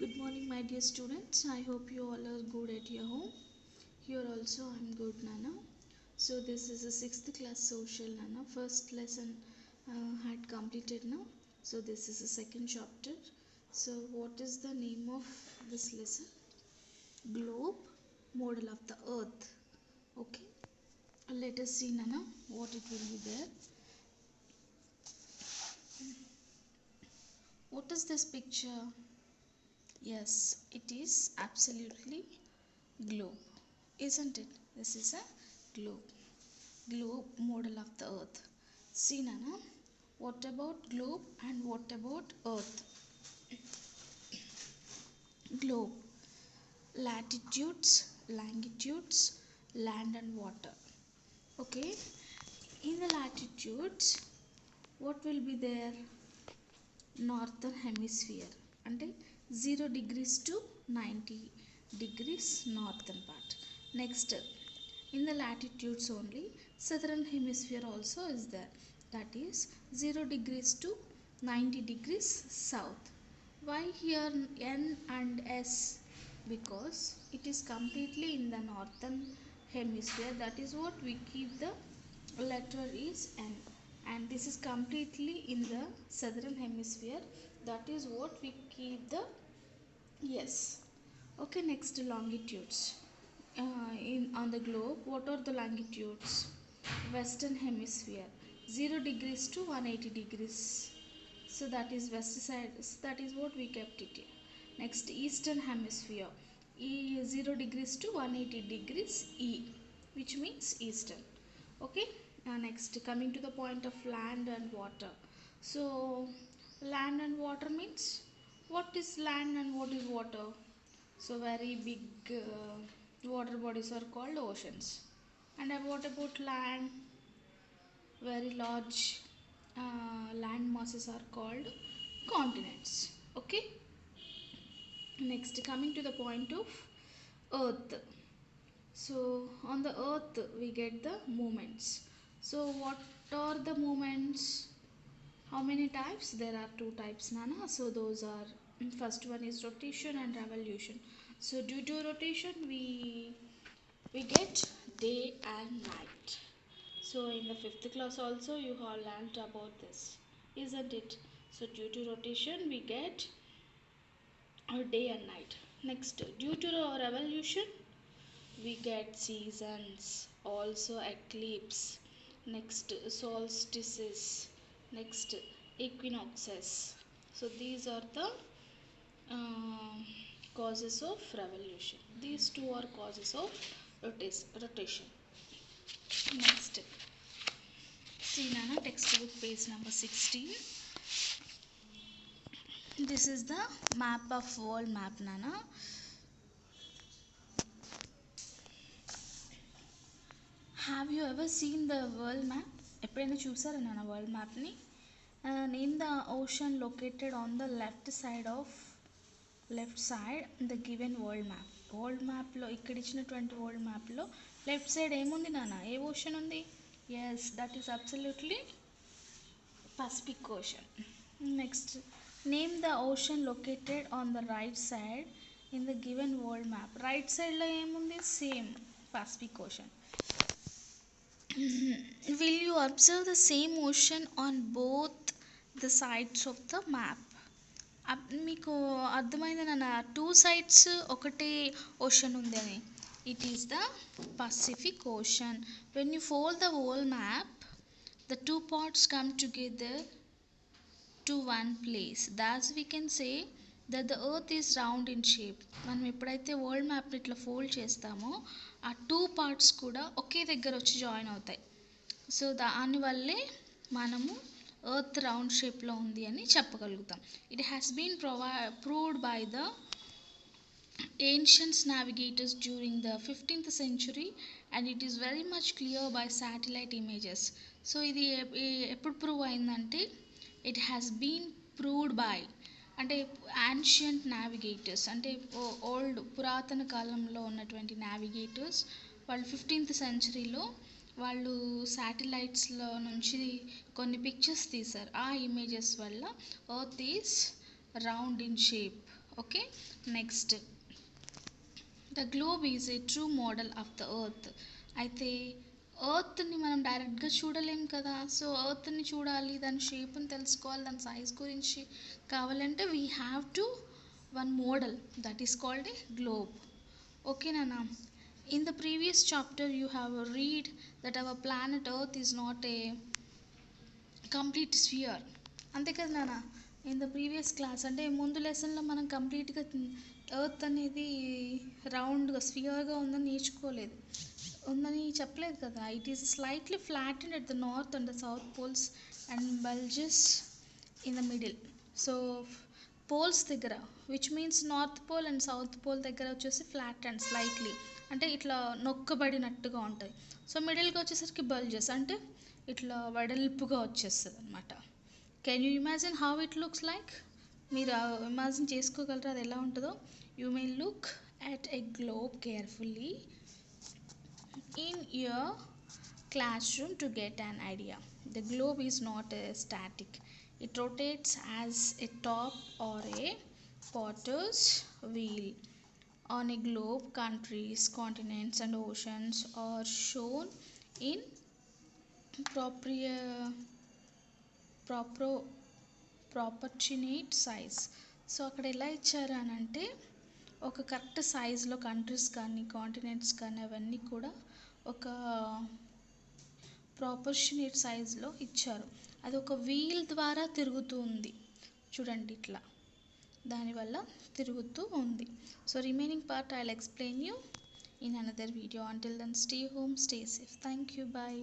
Good morning, my dear students. I hope you all are good at your home. Here also I'm good, Nana. So this is a 6th class social, Nana. First lesson had completed now. So this is the second chapter. So what is the name of this lesson? Globe, model of the earth. Okay. Let us see, Nana, what it will be there. What is this picture? Yes, it is absolutely globe, isn't it? This is a globe model of the earth. See, Nana, what about globe and what about earth? Globe, latitudes, longitudes, land and water. Okay, in the latitudes, what will be there? Northern hemisphere, అంటే 0 degrees to 90 degrees northern part. Next, in the latitudes only, southern hemisphere also is there, that is 0 degrees to 90 degrees south. Why here N and S? Because it is completely in the northern hemisphere, that is what we keep the letter is N, and this is completely in the southern hemisphere, that is what we keep the S. Okay, next longitudes. In on the globe, what are the longitudes? Western hemisphere 0 degrees to 180 degrees, so that is west side, so that is what we kept it here. Next, eastern hemisphere, 0 degrees to 180 degrees E, which means eastern. Okay, next, coming to the point of land and water. So land and water means, what is land and what is water? So very big water bodies are called oceans. And what about land? Very large land masses are called continents. Okay. Next, coming to the point of earth. So on the earth we get the movements. So what are the movements? How many types? There are two types, Nana. So those are, first one is rotation and revolution. So due to rotation we get day and night. So in the 5th class also you have learnt about this, isn't it? So due to rotation we get day and night. Next, due to revolution we get seasons, also eclipse, next solstices, next equinoxes. So these are the causes of revolution. These two are causes of rotation. Next, see, Nana, textbook page number 16. This is the map of world map, Nana. Have you ever seen the world map? ఎప్పుడైనా చూసారా నాన్న world మ్యాప్ని? Name the ocean located on the left side the given world map. World మ్యాప్లో ఇక్కడ ఇచ్చినటువంటి world మ్యాప్లో left side ఏముంది నాన్న? ఏ ఓషన్ ఉంది? Yes, that is absolutely Pacific Ocean. Next, name the ocean located on the right side in the given world map. Right side lo emundi? Same, Pacific Ocean. Will you observe the same ocean on both the sides of the map? మీకు అర్థమైంది నాన్న, two sides ఒకటే ocean ఉంది అని. It is the Pacific ocean. When you fold the whole map, the two parts come together to one place. Thus we can say that the earth is round in shape. మనం ఎప్పుడైతే world map ఇట్లా fold చేస్తామో ఆ two parts కూడా ఒకే దగ్గర వచ్చి join అవుతాయి. So దానివల్లే మనము ఎర్త్ రౌండ్ షేప్లో ఉంది అని చెప్పగలుగుతాం. It has been proved by the ancient navigators during the 15th century, and it is very much clear by satellite images. So ఇది ఎప్పుడు ప్రూవ్ అయిందంటే, it has been proved by, అంటే యాన్షియంట్ నావిగేటర్స్, అంటే old పురాతన కాలంలో ఉన్నటువంటి navigators వాళ్ళు 15th సెంచరీలో వాళ్ళు శాటిలైట్స్లో నుంచి కొన్ని పిక్చర్స్ తీశారు. ఆ ఇమేజెస్ వల్ల earth is round in shape. Okay, next, the globe is a true model of the earth. అయితే ఎర్త్ని మనం డైరెక్ట్గా చూడలేం కదా, సో ఎర్త్ని చూడాలి, దాని షేప్ని తెలుసుకోవాలి, దాని సైజ్ గురించి కావాలంటే we have to one model that is called a globe. ఓకేనా? In the previous chapter you have read that our planet earth is not a complete sphere. అంతే కదా నాన్న? ఇన్ ద ప్రీవియస్ క్లాస్ అంటే ముందు లెసన్లో మనం కంప్లీట్గా ఎర్త్ అనేది రౌండ్గా స్ఫియర్గా ఉందని నేర్చుకోలేదు, ఉందని చెప్పలేదు కదా. It is slightly flattened at the north and the south poles and bulges in the middle. So poles దగ్గర, which means north pole and south pole దగ్గర వచ్చేసి ఫ్లాట్ అండ్ స్లైట్లీ అంటే ఇట్లా నొక్కబడినట్టుగా ఉంటుంది. సో మిడిల్కి వచ్చేసరికి బల్జెస్ అంటే ఇట్లా వెడల్పుగా వచ్చేస్తుంది అనమాట. Can you imagine how it looks like? మీరు ఇమాజిన్ చేసుకోగలరా అది ఎలా ఉంటుందో? You may look at a globe carefully in your classroom to get an idea. The globe is not static. It rotates as a top or a potter's wheel. On a globe, countries, continents and oceans are shown in proportionate size. So అక్కడ ఎలా ఇచ్చారు అని అంటే ఒక correct సైజులో countries కానీ continents కానీ అవన్నీ కూడా ఒక ప్రాపర్షనేట్ సైజులో ఇచ్చారు. అది ఒక వీల్ ద్వారా తిరుగుతూ ఉంది చూడండి, ఇట్లా దానివల్ల తిరుగుతూ ఉంది. So remaining part I will explain you in another video. Until then, stay home, stay safe. Thank you. Bye.